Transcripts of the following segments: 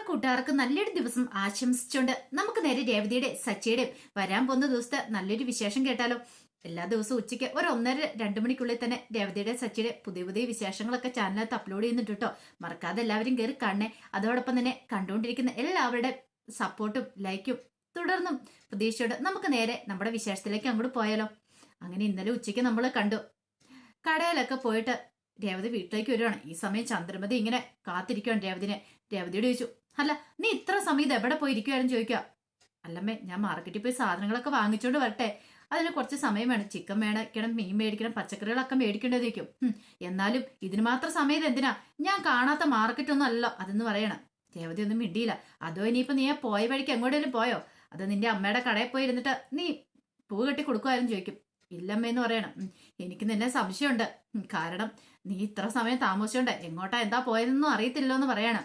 കൂട്ടുകാർക്ക് നല്ലൊരു ദിവസം ആശംസിച്ചുകൊണ്ട് നമുക്ക് നേരെ രേവതിയുടെ സച്ചിയുടെയും വരാൻ പോകുന്ന ദിവസത്തെ നല്ലൊരു വിശേഷം കേട്ടാലോ. എല്ലാ ദിവസവും ഉച്ചയ്ക്ക് ഒരു 1:30-2 മണിക്കുള്ളിൽ തന്നെ രേവതിയുടെ സച്ചിയുടെ പുതിയ പുതിയ വിശേഷങ്ങളൊക്കെ ചാനലിനകത്ത് അപ്ലോഡ് ചെയ്യുന്നുണ്ട് കേട്ടോ. മറക്കാതെ എല്ലാവരും കയറി കാണണേ. അതോടൊപ്പം തന്നെ കണ്ടുകൊണ്ടിരിക്കുന്ന എല്ലാവരുടെ സപ്പോർട്ടും ലൈക്കും തുടർന്നും പ്രതീക്ഷയോടെ നമുക്ക് നേരെ നമ്മുടെ വിശേഷത്തിലേക്ക് അങ്ങോട്ട് പോയാലോ. അങ്ങനെ ഇന്നലെ ഉച്ചയ്ക്ക് നമ്മൾ കണ്ടു, കടയിലൊക്കെ പോയിട്ട് രേവതി വീട്ടിലേക്ക് വരുവാണ്. ഈ സമയം ചന്ദ്രമതി ഇങ്ങനെ കാത്തിരിക്കുകയാണ് രേവതിനെ. രേവതിയോട് ചോദിച്ചു, അല്ല നീ ഇത്ര സമയം ഇത് എവിടെ പോയി ഇരിക്കുവായിരുന്നു ചോദിക്കുക. അല്ലമ്മേ, ഞാൻ മാർക്കറ്റിൽ പോയി സാധനങ്ങളൊക്കെ വാങ്ങിച്ചോണ്ട് വരട്ടെ, അതിന് കുറച്ച് സമയം വേണം. ചിക്കൻ മേടിക്കണം, മീൻ മേടിക്കണം, പച്ചക്കറികളൊക്കെ മേടിക്കേണ്ടത് വയ്ക്കും. എന്നാലും ഇതിന് മാത്രം സമയം എന്തിനാ? ഞാൻ കാണാത്ത മാർക്കറ്റൊന്നും അല്ലല്ലോ അതെന്ന് പറയണം. രേവതി ഒന്നും മിണ്ടിയില്ല. അതോ ഇനിയിപ്പോ നീ പോയ വഴിക്ക് എങ്ങോട്ടേലും പോയോ? അത് നിന്റെ അമ്മയുടെ കടയിൽ പോയി ഇരുന്നിട്ട് നീ പൂ കെട്ടി കൊടുക്കുമായിരുന്നു ചോദിക്കും. ഇല്ലമ്മേന്ന് പറയണം. എനിക്ക് നിന്നെ സംശയമുണ്ട്. കാരണം നീ ഇത്ര സമയം താമസിച്ചോണ്ട് എങ്ങോട്ടാ എന്താ പോയതെന്നും അറിയത്തില്ലോ എന്ന് പറയണം.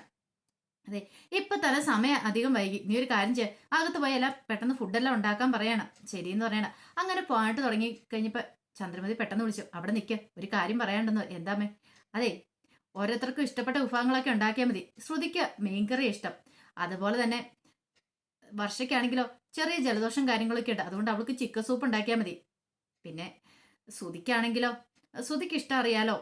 അതെ, ഇപ്പൊ തന്നെ സമയം അധികം വൈകി, നീ ഒരു കാര്യം ചെയ്യ, അകത്ത് പോയി എല്ലാം പെട്ടെന്ന് ഫുഡെല്ലാം ഉണ്ടാക്കാൻ പറയണം. ശരിയെന്ന് പറയണം. അങ്ങനെ പോയിട്ട് തുടങ്ങി കഴിഞ്ഞപ്പോ ചന്ദ്രമതി പെട്ടെന്ന് വിളിച്ചു, അവിടെ നിൽക്കുക, ഒരു കാര്യം പറയാണ്ടെന്ന്. എന്താമേ? അതെ, ഓരോരുത്തർക്കും ഇഷ്ടപ്പെട്ട വിഭവങ്ങളൊക്കെ ഉണ്ടാക്കിയാൽ മതി. ശ്രുതിക്ക് മീൻകറി ഇഷ്ടം, അതുപോലെ തന്നെ വർഷയ്ക്കാണെങ്കിലോ ചെറിയ ജലദോഷം കാര്യങ്ങളൊക്കെ ഉണ്ട്, അതുകൊണ്ട് അവൾക്ക് ചിക്കൻ സൂപ്പ് ഉണ്ടാക്കിയാൽ മതി. പിന്നെ ശ്രുതിക്കാണെങ്കിലോ, ശ്രുതിക്ക് ഇഷ്ടം അറിയാലോ,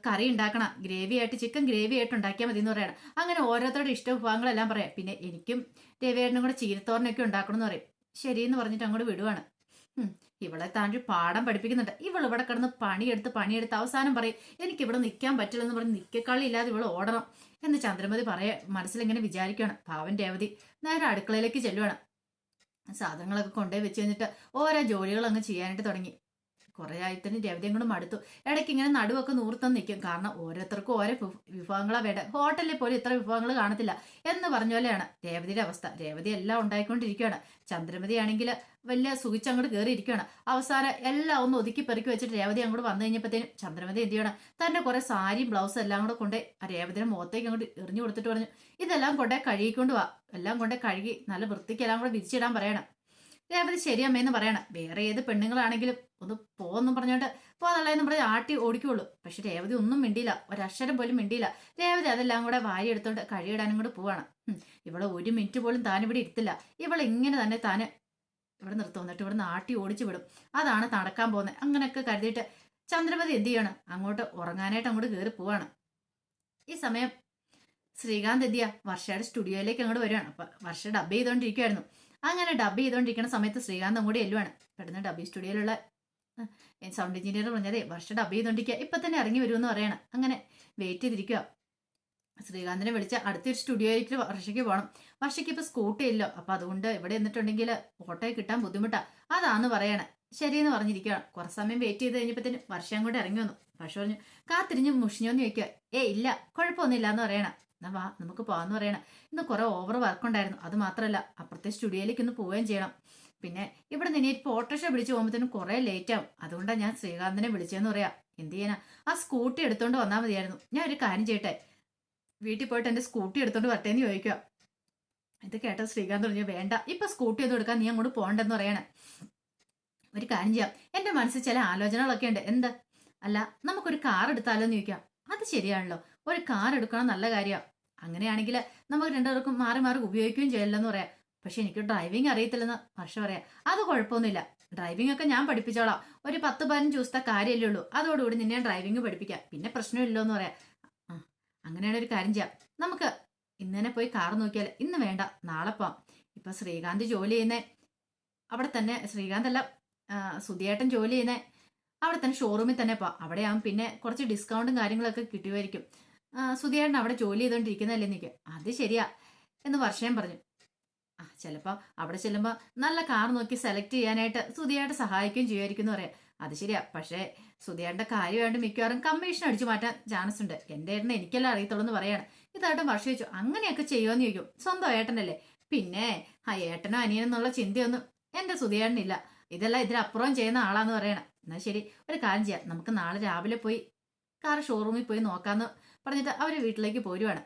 കറി ഉണ്ടാക്കണം, ഗ്രേവി ആയിട്ട്, ചിക്കൻ ഗ്രേവി ആയിട്ട് ഉണ്ടാക്കിയാൽ മതി എന്ന് പറയണം. അങ്ങനെ ഓരോരുത്തരുടെ ഇഷ്ട വിഭവങ്ങളെല്ലാം പറയാം. പിന്നെ എനിക്കും രവിയേട്ടനും കൂടെ ചീരത്തോരനൊക്കെ ഉണ്ടാക്കണം എന്ന് പറയും. ശരിയെന്ന് പറഞ്ഞിട്ട് അങ്ങോട്ട് വിടുവാണ്. ഇവളെ താണ്ടി പാഠം പഠിപ്പിക്കുന്നുണ്ട്. ഇവിടെ കിടന്ന് പണിയെടുത്ത് അവസാനം പറയും എനിക്കിവിടെ നിൽക്കാൻ പറ്റില്ലെന്ന് പറഞ്ഞ് നിൽക്കക്കളി ഇല്ലാതെ ഇവള് ഓടണം എന്ന് ചന്ദ്രമതി മനസ്സിലിങ്ങനെ വിചാരിക്കുകയാണ്. പാവൻ രേവതി നേരെ അടുക്കളയിലേക്ക് ചെല്ലുവാണ്. സാധനങ്ങളൊക്കെ കൊണ്ടുപോയി വെച്ച് കഴിഞ്ഞിട്ട് ഓരോ ജോലികൾ അങ്ങ് ചെയ്യാനായിട്ട് തുടങ്ങി. കുറെ ആയിത്തന്നെ രവതിയും കൂടെ മടുത്തു. ഇടയ്ക്ക് ഇങ്ങനെ നടുവൊക്കെ നൂർത്തം നിൽക്കും. കാരണം ഓരോരുത്തർക്കും ഓരോ വിഭവങ്ങളാണ് വേണ്ട. ഹോട്ടലിൽ പോലും ഇത്ര വിഭവങ്ങൾ കാണത്തില്ല എന്ന് പറഞ്ഞ പോലെയാണ് രേവതിയുടെ അവസ്ഥ. രേവതി എല്ലാം ഉണ്ടായിക്കൊണ്ടിരിക്കുകയാണ്. ചന്ദ്രമതി ആണെങ്കിൽ വലിയ സുഖിച്ചങ്ങോട്ട് കയറി ഇരിക്കുകയാണ്. അവസാനം എല്ലാം ഒന്ന് ഒതുക്കി പെറുക്കി വെച്ചിട്ട് രേവതി അങ്ങോട്ട് വന്നു കഴിഞ്ഞപ്പോഴത്തേനും ചന്ദ്രമതി എന്ത് ചെയ്യണം, തന്റെ കുറെ സാരിയും ബ്ലൗസും എല്ലാം കൂടെ കൊണ്ടേ ആ രേവതിയുടെ മുഖത്തേക്ക് അങ്ങോട്ട് എറിഞ്ഞു കൊടുത്തിട്ട് പറഞ്ഞു, ഇതെല്ലാം കൊണ്ടേ കഴുകിക്കൊണ്ട് വാ, എല്ലാം കൊണ്ടേ കഴുകി നല്ല വൃത്തിക്ക് എല്ലാം കൂടെ വിരിച്ചിടാൻ പറയണം. രേവതി ശരിയമ്മയെന്ന് പറയണം. വേറെ ഏത് പെണ്ണുങ്ങളാണെങ്കിലും ഒന്ന് പോന്നും പറഞ്ഞോണ്ട് പോന്നല്ലെന്ന് പറഞ്ഞ് ആട്ടി ഓടിക്കുള്ളൂ. പക്ഷെ രേവതി ഒന്നും മിണ്ടിയില്ല, ഒരക്ഷരം പോലും മിണ്ടിയില്ല. രേവതി അതെല്ലാം കൂടെ വാരി എടുത്തോണ്ട് കഴിയിടാനും കൂടെ പോവാണ്. ഇവളെ ഒരു മിനിറ്റ് പോലും താനിവിടെ ഇരുത്തില്ല. ഇവളെ ഇങ്ങനെ തന്നെ താന് ഇവിടെ നിർത്തും, എന്നിട്ട് ഇവിടെ ആട്ടി ഓടിച്ചു വിടും. അതാണ് നടക്കാൻ പോകുന്നത്. അങ്ങനെയൊക്കെ കരുതിയിട്ട് ചന്ദ്രമതി എന്ത് ചെയ്യണം, അങ്ങോട്ട് ഉറങ്ങാനായിട്ട് അങ്ങോട്ട് കയറി പോവാണ്. ഈ സമയം ശ്രീകാന്ത് എന്ത് ചെയ്യാ, വർഷയുടെ സ്റ്റുഡിയോയിലേക്ക് അങ്ങോട്ട് വരുവാണ്. അപ്പൊ വർഷ ഡബ് ചെയ്തോണ്ടിരിക്കുവായിരുന്നു. അങ്ങനെ ഡബ് ചെയ്തോണ്ടിരിക്കുന്ന സമയത്ത് ശ്രീകാന്ത് അങ്ങോട്ട് ചെല്ലുവാണ്. പെട്ടെന്ന് ഡബ് സ്റ്റുഡിയോയിലുള്ള സൗണ്ട് എഞ്ചിനീയർ പറഞ്ഞതേ വർഷ ഡബ് ചെയ്തോണ്ടിരിക്കുക, ഇപ്പൊ തന്നെ ഇറങ്ങി വരുമെന്ന് പറയണം. അങ്ങനെ വെയിറ്റ് ചെയ്തിരിക്കുക. ശ്രീകാന്തിനെ വിളിച്ച അടുത്തൊരു സ്റ്റുഡിയോയിലേക്ക് വർഷയ്ക്ക് പോകണം. വർഷയ്ക്ക് ഇപ്പൊ സ്കൂട്ടി ഇല്ലോ, അപ്പൊ അതുകൊണ്ട് ഇവിടെ എന്നിട്ടുണ്ടെങ്കിൽ ഓട്ടോയെ കിട്ടാൻ ബുദ്ധിമുട്ടാ, അതാന്ന് പറയണം. ശരിയെന്ന് പറഞ്ഞിരിക്കുകയാണ്. കുറച്ച് സമയം വെയിറ്റ് ചെയ്ത് കഴിഞ്ഞപ്പോഴത്തേന് വർഷം അങ്ങോട്ട് ഇറങ്ങി വന്നു. വർഷ പറഞ്ഞു, കാത്തിരിഞ്ഞ് മുഷിഞ്ഞോന്ന് ചോദിക്കുക. ഇല്ല, കുഴപ്പമൊന്നുമില്ല എന്ന് പറയണം. എന്നാ വാ നമുക്ക് പോവാന്ന് പറയണം. ഇന്ന് കുറെ ഓവർ വർക്ക് ഉണ്ടായിരുന്നു. അത് മാത്രമല്ല അപ്പുറത്തെ സ്റ്റുഡിയോയിലേക്ക് ഒന്ന് പോവുകയും ചെയ്യണം. പിന്നെ ഇവിടെ നിന്ന് ഇനിയിപ്പോൾ ഓട്ടോറിക്ഷ പിടിച്ച് പോകുമ്പോഴത്തേനും കുറെ ലേറ്റ് ആവും. അതുകൊണ്ടാണ് ഞാൻ ശ്രീകാന്തിനെ വിളിച്ചതെന്ന് പറയാം. എന്ത് ചെയ്യാനാ, ആ സ്കൂട്ടി എടുത്തോണ്ട് വന്നാൽ മതിയായിരുന്നു. ഞാൻ ഒരു കാര്യം ചെയ്യട്ടെ, വീട്ടിൽ പോയിട്ട് എന്റെ സ്കൂട്ടി എടുത്തോണ്ട് വരട്ടേന്ന് ചോദിക്കുക. ഇത് കേട്ട ശ്രീകാന്ത് പറഞ്ഞു, വേണ്ട, ഇപ്പൊ സ്കൂട്ടി ഒന്നും എടുക്കാൻ നീ അങ്ങോട്ട് പോകണ്ടെന്ന് പറയണേ. ഒരു കാര്യം ചെയ്യാം, എന്റെ മനസ്സിൽ ചില ആലോചനകളൊക്കെ ഉണ്ട്. എന്ത്? അല്ല, നമുക്കൊരു കാർ എടുത്താലോ എന്ന് ചോദിക്കാം. അത് ശരിയാണല്ലോ, ഒരു കാർ എടുക്കണം, നല്ല കാര്യമാണ്. അങ്ങനെയാണെങ്കിൽ നമുക്ക് രണ്ടുപേർക്കും മാറി മാറി ഉപയോഗിക്കുകയും ചെയ്യല്ലെന്ന് പറയാം. പക്ഷെ എനിക്ക് ഡ്രൈവിംഗ് അറിയത്തില്ലെന്ന് വർഷ പറയാം. അത് കുഴപ്പമൊന്നുമില്ല, ഡ്രൈവിംഗ് ഒക്കെ ഞാൻ പഠിപ്പിച്ചോളാം. ഒരു 10-15 ദിവസത്തെ കാര്യമല്ലേ ഉള്ളൂ, അതോടുകൂടി നിന്നെ ഡ്രൈവിംഗ് പഠിപ്പിക്കാം, പിന്നെ പ്രശ്നമില്ലോ എന്ന് പറയാം. അങ്ങനെയാണ് ഒരു കാര്യം ചെയ്യാം, നമുക്ക് ഇന്ന് തന്നെ പോയി കാർ നോക്കിയാൽ. ഇന്ന് വേണ്ട, നാളെ പോവാം. ഇപ്പൊ ശ്രീകാന്ത് ജോലി ചെയ്യുന്നേ അവിടെ തന്നെ, ശ്രീകാന്ത് അല്ല സുധിയേട്ടൻ ജോലി ചെയ്യുന്നേ അവിടെ തന്നെ ഷോറൂമിൽ തന്നെ പോവാം. അവിടെ ആവും പിന്നെ കുറച്ച് ഡിസ്കൗണ്ടും കാര്യങ്ങളൊക്കെ കിട്ടുമായിരിക്കും. സുധിയേട്ടൻ അവിടെ ജോലി ചെയ്തോണ്ടിരിക്കുന്നതല്ലേ നിൽക്കുക. അത് ശരിയാ എന്ന് വർഷയും പറഞ്ഞു. ചിലപ്പോൾ അവിടെ ചെല്ലുമ്പോൾ നല്ല കാർ നോക്കി സെലക്ട് ചെയ്യാനായിട്ട് സുധിയേട്ടൻ സഹായിക്കുകയും ചെയ്യുമായിരിക്കും എന്ന് പറയാം. അത് ശരിയാ, പക്ഷേ സുധിയേട്ടൻ്റെ കാര്യമായിട്ട് മിക്കവാറും കമ്മീഷൻ അടിച്ചു മാറ്റാൻ ചാൻസ് ഉണ്ട്. എൻ്റെ ഏട്ടനെ എനിക്കെല്ലാം അറിയത്തുള്ളൂ എന്ന് പറയാണ്. ഇതായിട്ടും വർഷ ചോദിച്ചു, അങ്ങനെയൊക്കെ ചെയ്യുമെന്ന് ചോദിക്കും. സ്വന്തം ഏട്ടനല്ലേ, പിന്നെ ആ ഏട്ടനോ അനിയനെന്നുള്ള ചിന്തയൊന്നും എൻ്റെ സുധിയേട്ടനില്ല. ഇതെല്ലാം ഇതിനപ്പുറം ചെയ്യുന്ന ആളാന്ന് പറയണം. എന്നാൽ ശരി, ഒരു കാര്യം ചെയ്യാം, നമുക്ക് നാളെ രാവിലെ പോയി കാർ ഷോറൂമിൽ പോയി നോക്കാന്ന് പറഞ്ഞിട്ട് അവർ വീട്ടിലേക്ക് പോരുവാണ്.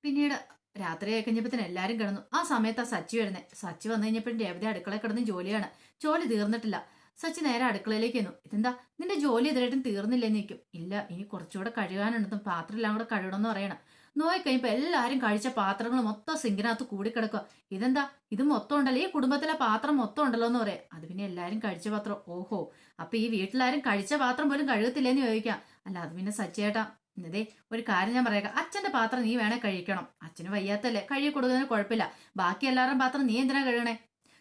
പിന്നീട് രാത്രിയായി കഴിഞ്ഞപ്പോഴത്തേന് എല്ലാവരും കിടന്നു. ആ സമയത്ത് ആ സച്ചി വരുന്നേ. സച്ചി വന്നു കഴിഞ്ഞപ്പോഴും രേവതി അടുക്കളയിൽ കിടന്ന് ജോലിയാണ്. ജോലി തീർന്നിട്ടില്ല. സച്ചി നേരെ അടുക്കളയിലേക്ക് വന്നു. ഇതെന്താ നിന്റെ ജോലി ഇതുവരെയായിട്ടും തീർന്നില്ലെന്ന് നിൽക്കും. ഇല്ല, ഇനി കുറച്ചുകൂടെ കഴുകാനുണ്ടെന്നും പാത്രം എല്ലാം കൂടെ കഴുകണമെന്ന് പറയണം. നോയിക്കഴിയുമ്പോൾ എല്ലാവരും കഴിച്ച പാത്രങ്ങൾ മൊത്തം സിങ്കിനകത്ത് കൂടിക്കിടക്കുക. ഇതെന്താ, ഇത് മൊത്തം ഉണ്ടല്ലോ, ഈ കുടുംബത്തിലെ പാത്രം മൊത്തം ഉണ്ടല്ലോ എന്ന് പറയാം. അത് പിന്നെ എല്ലാവരും കഴിച്ച പാത്രം. ഓഹോ, അപ്പൊ ഈ വീട്ടിലാരും കഴിച്ച പാത്രം പോലും കഴുകത്തില്ലേന്ന് ചോദിക്കാം. അല്ല, അത് പിന്നെ സച്ചേട്ടാ, ഇതേ ഒരു കാര്യം ഞാൻ പറയാം, അച്ഛന്റെ പാത്രം നീ വേണേ കഴിക്കണം. അച്ഛന് വയ്യാത്തല്ലേ, കഴുകി കൊടുക്കുന്നതിന് കുഴപ്പമില്ല. ബാക്കി എല്ലാവരുടെയും പാത്രം നീ എന്തിനാ കഴുകണേ?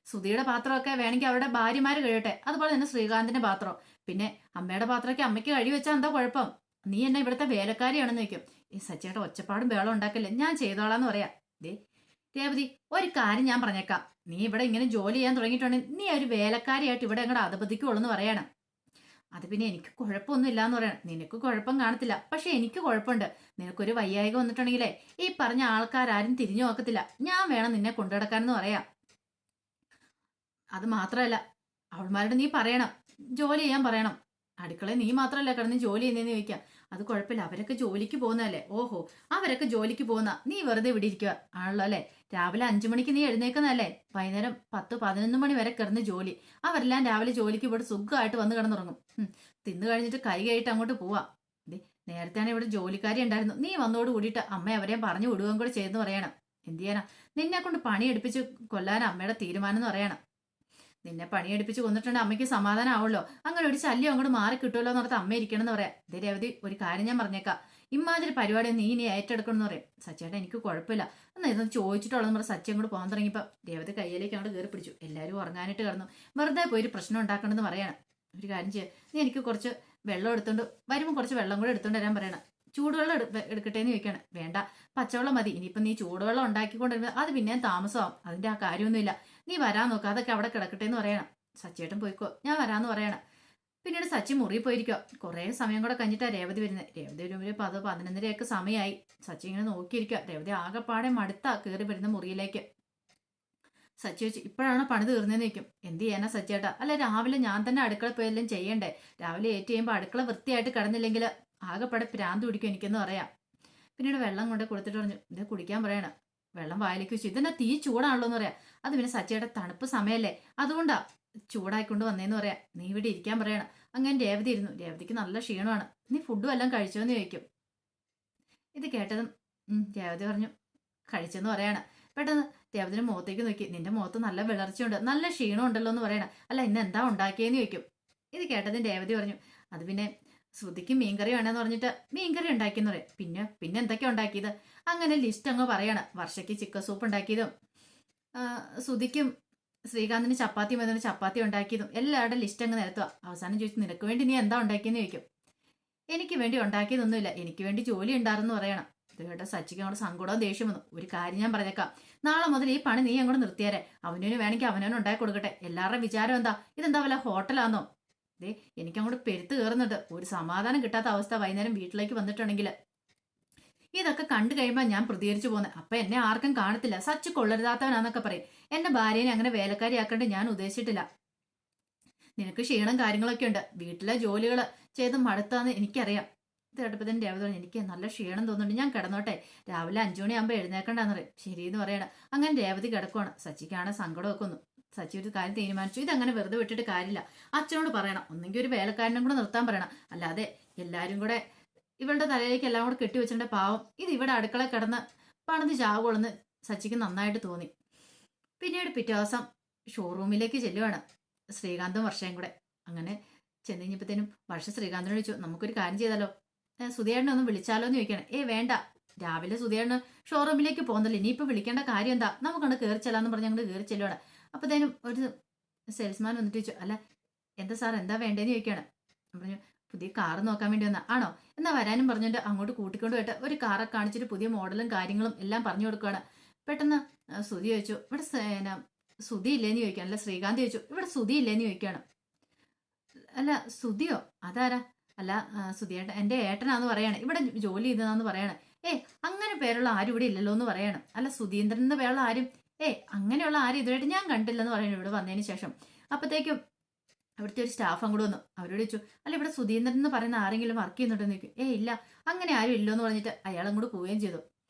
സുധിയുടെ പാത്രമൊക്കെ വേണമെങ്കിൽ അവരുടെ ഭാര്യമാര് കഴിയട്ടെ. അതുപോലെ തന്നെ ശ്രീകാന്തിന്റെ പാത്രം, പിന്നെ അമ്മയുടെ പാത്രമൊക്കെ അമ്മയ്ക്ക് കഴുകി വെച്ചാൽ എന്താ കുഴപ്പം? നീ എന്നെ ഇവിടുത്തെ വേലക്കാരിയാണെന്ന് വെക്കും. ഈ സച്ചേട്ട ഒച്ചപ്പാടും ബേളം ഉണ്ടാക്കല്ലേ, ഞാൻ ചെയ്തോളാന്ന് പറയാം. ദേ രേവതി, ഒരു കാര്യം ഞാൻ പറഞ്ഞേക്കാം, നീ ഇവിടെ ഇങ്ങനെ ജോലി ചെയ്യാൻ തുടങ്ങിയിട്ടുണ്ടെങ്കിൽ നീ ഒരു വേലക്കാരിയായിട്ട് ഇവിടെ അങ്ങോട്ട് അധപതിക്കുള്ളൂ എന്ന് പറയണം. അത് പിന്നെ എനിക്ക് കുഴപ്പമൊന്നും ഇല്ലാന്ന് പറയണം. നിനക്ക് കുഴപ്പം കാണത്തില്ല, പക്ഷെ എനിക്ക് കുഴപ്പമുണ്ട്. നിനക്കൊരു വയ്യായിക വന്നിട്ടുണ്ടെങ്കിലേ ഈ പറഞ്ഞ ആൾക്കാരും തിരിഞ്ഞു നോക്കത്തില്ല. ഞാൻ വേണം നിന്നെ കൊണ്ടുനടക്കാനെന്ന് പറയാം. അത് മാത്രമല്ല, അവൾമാരോട് നീ പറയണം, ജോലി ചെയ്യാൻ പറയണം. അടുക്കളയിൽ നീ മാത്രമല്ല കിടന്ന് ജോലി ചെയ്യുന്നതെന്ന് ചോദിക്കാം. അത് കുഴപ്പമില്ല, അവരൊക്കെ ജോലിക്ക് പോകുന്നതല്ലേ. ഓഹോ, അവരൊക്കെ ജോലിക്ക് പോകുന്ന, നീ വെറുതെ ഇവിടെ ഇരിക്കുക ആണല്ലോ അല്ലേ? രാവിലെ 5 മണിക്ക് നീ എഴുന്നേക്കുന്നതല്ലേ, വൈകുന്നേരം 10-11 മണി വരെ കിടന്ന് ജോലി. അവരെല്ലാം രാവിലെ ജോലിക്ക് ഇവിടെ സുഖമായിട്ട് വന്ന് കിടന്നുറങ്ങും. തിന്നു കഴിഞ്ഞിട്ട് കൈ കഴിയിട്ട് അങ്ങോട്ട് പോവാം. നേരത്തെയാണ് ഇവിടെ ജോലിക്കാരി ഉണ്ടായിരുന്നു. നീ വന്നോട് കൂടിയിട്ട് അമ്മ അവരെയും പറഞ്ഞു വിടുകയും കൂടെ ചെയ്തെന്ന് പറയണം. എന്ത് ചെയ്യാനാ, നിന്നെ കൊണ്ട് പണിയെടുപ്പിച്ച് കൊല്ലാൻ അമ്മയുടെ തീരുമാനം എന്ന് പറയണം. നിന്നെ പണിയെടുപ്പിച്ച് കൊന്നിട്ടുണ്ട് അമ്മയ്ക്ക് സമാധാനം ആവുമല്ലോ, അങ്ങനെ ഒരു ശല്യം അങ്ങോട്ട് മാറി കിട്ടുമല്ലോ എന്ന് പറഞ്ഞാൽ അമ്മ ഇരിക്കണം എന്ന് പറയാം. ഇതേ രവതി, ഒരു കാര്യം ഞാൻ പറഞ്ഞേക്കാം, ഇമാതിരി പരിപാടി നീ ഇനി ഏറ്റെടുക്കണം എന്ന് പറയും. സച്ചേട്ടാ എനിക്ക് കുഴപ്പമില്ല എന്നാൽ ഇതൊന്ന് ചോദിച്ചിട്ടുള്ളതെന്ന് പറഞ്ഞാൽ സച്ചി അങ്ങോട്ട് പോകാൻ തുടങ്ങിയപ്പോൾ രേവതി കയ്യിലേക്ക് അങ്ങോട്ട് കയറി പിടിച്ചു. എല്ലാവരും ഉറങ്ങാനായിട്ട് കിടന്നു. വെറുതെ പോയി ഒരു പ്രശ്നം ഉണ്ടാക്കണമെന്ന് പറയണം. ഒരു കാര്യം ചെയ്യാം, നീ എനിക്ക് കുറച്ച് വെള്ളം എടുത്തോണ്ട് വരുമ്പോൾ കുറച്ച് വെള്ളം കൂടെ എടുത്തോണ്ട് വരാൻ പറയണം. ചൂടുവെള്ളം എടുക്കട്ടെ എന്ന് ചോദിക്കണം. വേണ്ട, പച്ചവെള്ളം മതി. ഇനിയിപ്പം നീ ചൂടുവെള്ളം ഉണ്ടാക്കിക്കൊണ്ടിരുന്നത് അത് പിന്നെയും താമസമാവും. അതിന്റെ ആ കാര്യമൊന്നുമില്ല, നീ വരാൻ നോക്കുക, അതൊക്കെ അവിടെ കിടക്കട്ടെ എന്ന് പറയണം. സച്ചിയേട്ടൻ പോയിക്കോ, ഞാൻ വരാന്ന് പറയണം. പിന്നീട് സച്ചി മുറി പോയിരിക്കോ. കുറേ സമയം കൂടെ കഴിഞ്ഞിട്ടാണ് രേവതി വരുന്നത്. രേവതി ഒരു 10-11:30 സമയമായി. സച്ചി ഇങ്ങനെ നോക്കിയിരിക്കുക. രേവതി ആകെപ്പാടെ മടുത്താ കയറി വരുന്ന മുറിയിലേക്ക്. സച്ചി വെച്ച്, ഇപ്പോഴാണ് പണി തീർന്നതെന്ന് വെക്കും. എന്ത് ചെയ്യാനാ സച്ചേട്ടാ, അല്ല രാവിലെ ഞാൻ തന്നെ അടുക്കള പോയെല്ലാം ചെയ്യണ്ടേ? രാവിലെ ഏറ്റ് ചെയ്യുമ്പോൾ അടുക്കള വൃത്തിയായിട്ട് കിടന്നില്ലെങ്കിൽ ആകെപ്പാടെ പ്രാന്ത് പിടിക്കും എനിക്കെന്ന് പറയാം. പിന്നീട് വെള്ളം കൊണ്ട് കൊടുത്തിട്ട് പറഞ്ഞു, ഇത് കുടിക്കാൻ പറയണം. വെള്ളം വായിലേക്ക് വെച്ചു. ഇതെന്നാ തീ ചൂടാണല്ലോ എന്ന് പറയാം. അത് പിന്നെ സച്ചയുടെ തണുപ്പ് സമയമല്ലേ, അതുകൊണ്ടാ ചൂടായിക്കൊണ്ട് വന്നേന്ന് പറയാം. നീ ഇവിടെ ഇരിക്കാൻ പറയണം. അങ്ങനെ രേവതി ഇരുന്നു. രേവതിക്ക് നല്ല ക്ഷീണമാണ്. നീ ഫുഡും എല്ലാം കഴിച്ചോന്ന് ചോദിക്കും. ഇത് കേട്ടതും രേവതി പറഞ്ഞു കഴിച്ചെന്ന് പറയണം. പെട്ടെന്ന് രേവതിന്റെ മുഖത്തേക്ക് നോക്കി, നിന്റെ മുഖത്ത് നല്ല വിളർച്ചയുണ്ട്, നല്ല ക്ഷീണം ഉണ്ടല്ലോ എന്ന് പറയണം. അല്ല ഇന്ന് എന്താ ഉണ്ടാക്കിയെന്ന് ചോദിക്കും. ഇത് കേട്ടതും രേവതി പറഞ്ഞു, അത് പിന്നെ ശ്രുതിക്ക് മീൻകറി വേണമെന്ന് പറഞ്ഞിട്ട് മീൻകറി ഉണ്ടാക്കിയെന്ന് പറയും. പിന്നെ എന്തൊക്കെയാ ഉണ്ടാക്കിയത്? അങ്ങനെ ലിസ്റ്റ് അങ്ങ് പറയാണ്. വർഷയ്ക്ക് ചിക്കൻ സൂപ്പ് ഉണ്ടാക്കിയതും ശ്രുതിക്കും ശ്രീകാന്തിന് ചപ്പാത്തി മതി ചപ്പാത്തി ഉണ്ടാക്കിയതും എല്ലാവരുടെ ലിസ്റ്റ് അങ്ങ് നിരത്തുക. അവസാനം ചോദിച്ചു, നിനക്ക് വേണ്ടി നീ എന്താ ഉണ്ടാക്കിയെന്ന് ചോദിക്കും. എനിക്ക് വേണ്ടി ഉണ്ടാക്കിയതൊന്നുമില്ല, എനിക്ക് വേണ്ടി ജോലി ഉണ്ടായിരുന്നു പറയണം. ഇത് കേട്ട സച്ചിക്ക് അങ്ങോട്ട് സങ്കടവും ദേഷ്യം വന്നു. ഒരു കാര്യം ഞാൻ പറഞ്ഞേക്കാം, നാളെ മുതൽ ഈ പണി നീ അങ്ങോട്ട് നിർത്തിയാരെ. അവനോന് വേണമെങ്കിൽ അവനോന് ഉണ്ടാക്കി കൊടുക്കട്ടെ. എല്ലാവരുടെ വിചാരം എന്താ, ഇതെന്താ വല്ല ഹോട്ടലാന്നോ? ദേ എനിക്കങ്ങോട്ട് പെരുത്ത് കയറുന്നുണ്ട്. ഒരു സമാധാനം കിട്ടാത്ത അവസ്ഥ വൈകുന്നേരം വീട്ടിലേക്ക് വന്നിട്ടുണ്ടെങ്കിൽ. ഇതൊക്കെ കണ്ടു കഴിയുമ്പോൾ ഞാൻ പ്രതികരിച്ചു പോകുന്നത്. അപ്പൊ എന്നെ ആർക്കും കാണത്തില്ല, സച്ച് കൊള്ളരുതാത്തവനാന്നൊക്കെ പറയും. എന്റെ ഭാര്യനെ അങ്ങനെ വേലക്കാരിയാക്കേണ്ട ഞാൻ ഉദ്ദേശിച്ചിട്ടില്ല. നിനക്ക് ക്ഷീണം കാര്യങ്ങളൊക്കെ ഉണ്ട്, വീട്ടിലെ ജോലികൾ ചെയ്ത് മടുത്താന്ന് എനിക്കറിയാം. ഇത് കേട്ടപ്പോൾ തന്നെ രേവതി പറഞ്ഞു, എനിക്ക് നല്ല ക്ഷീണം തോന്നുന്നുണ്ട്, ഞാൻ കിടന്നോട്ടെ, രാവിലെ 5 മണിയാകുമ്പോൾ എഴുന്നേക്കണ്ടെന്ന് പറയും. ശരിയെന്ന് പറയണം. അങ്ങനെ രേവതി കിടക്കുവാണ്. സച്ചിക്കാണ് സങ്കടമൊക്കെ ഒന്നു. സച്ചി ഒരു കാര്യം തീരുമാനിച്ചു, ഇതങ്ങനെ വെറുതെ വിട്ടിട്ട് കാര്യമില്ല, അച്ഛനോട് പറയണം, ഒന്നെങ്കിൽ ഒരു വേലക്കാരനും കൂടെ നിർത്താൻ പറയണം. അല്ലാതെ എല്ലാവരും കൂടെ ഇവളുടെ തലയിലേക്ക് എല്ലാം കൂടെ കെട്ടിവെച്ചിട്ട് പാവം ഇത് ഇവിടെ അടുക്കള കിടന്ന് പണിത് ചാവുകൊള്ളുന്ന് സച്ചിക്ക് നന്നായിട്ട് തോന്നി. പിന്നീട് പിറ്റേ ദിവസം ഷോറൂമിലേക്ക് ചെല്ലുവാണ് ശ്രീകാന്തും വർഷയും കൂടെ. അങ്ങനെ ചെന്ന് കഴിഞ്ഞപ്പോഴത്തേനും വർഷ ശ്രീകാന്തിനോട് ചോദിച്ചു, നമുക്കൊരു കാര്യം ചെയ്താലോ, സുധിയേട്ടനെ ഒന്ന് വിളിച്ചാലോ എന്ന് ചോദിക്കണം. വേണ്ട, രാവിലെ സുധിയേട്ടന് ഷോറൂമിലേക്ക് പോകുന്നില്ല, ഇനിയിപ്പോൾ വിളിക്കേണ്ട കാര്യം എന്താ, നമുക്കണ്ട് കയറി ചെല്ലാന്ന് പറഞ്ഞ് അങ്ങോട്ട് കയറി ചെല്ലുവാണ്. അപ്പോഴത്തേനും ഒരു സെയിൽസ്മാൻ വന്നിട്ട് ചോദിച്ചു, അല്ല എന്താ സാർ എന്താ വേണ്ടതെന്ന് ചോദിക്കുകയാണ്. പറഞ്ഞു, പുതിയ കാറ് നോക്കാൻ വേണ്ടി വന്ന ആണോ, എന്നാ വരാനും പറഞ്ഞിട്ട് അങ്ങോട്ട് കൂട്ടിക്കൊണ്ട് പോയിട്ട് ഒരു കാറൊക്കെ കാണിച്ചിട്ട് പുതിയ മോഡലും കാര്യങ്ങളും എല്ലാം പറഞ്ഞു കൊടുക്കുകയാണ്. പെട്ടെന്ന് സുധി ചോദിച്ചു, ഇവിടെ സുധി ഇല്ലേന്ന് ചോദിക്കുകയാണ്. അല്ല ശ്രീകാന്ത് ചോദിച്ചു, ഇവിടെ സുധി ഇല്ലേന്ന് ചോദിക്കുകയാണ്. അല്ല സുധിയോ, അതാരാ? അല്ല സുധിയേട്ടൻ എൻ്റെ ഏട്ടനാന്ന് പറയാണ്, ഇവിടെ ജോലി ചെയ്തതാന്ന് പറയാണ്. അങ്ങനെ പേരുള്ള ആരും ഇവിടെ ഇല്ലല്ലോ എന്ന് പറയണം. അല്ല സുധീന്ദ്രൻ എന്ന പേരുള്ള ആരും അങ്ങനെയുള്ള ആരും ഇതുമായിട്ട് ഞാൻ കണ്ടില്ലെന്ന് പറയുന്നു ഇവിടെ വന്നതിന് ശേഷം. അപ്പോഴത്തേക്കും അവിടുത്തെ ഒരു സ്റ്റാഫ് അങ്ങോട്ട് വന്നു. അവരോട് ചോദിച്ചു, അല്ല ഇവിടെ സുധീന്ദ്രൻ എന്ന് പറയുന്ന ആരെങ്കിലും വർക്ക് ചെയ്യുന്നുണ്ടെന്ന് ചോദിക്കും. ഇല്ല അങ്ങനെ ആരും ഇല്ലോ എന്ന് പറഞ്ഞിട്ട് അയാൾ അങ്ങോട്ട് പോവുകയും ചെയ്തു.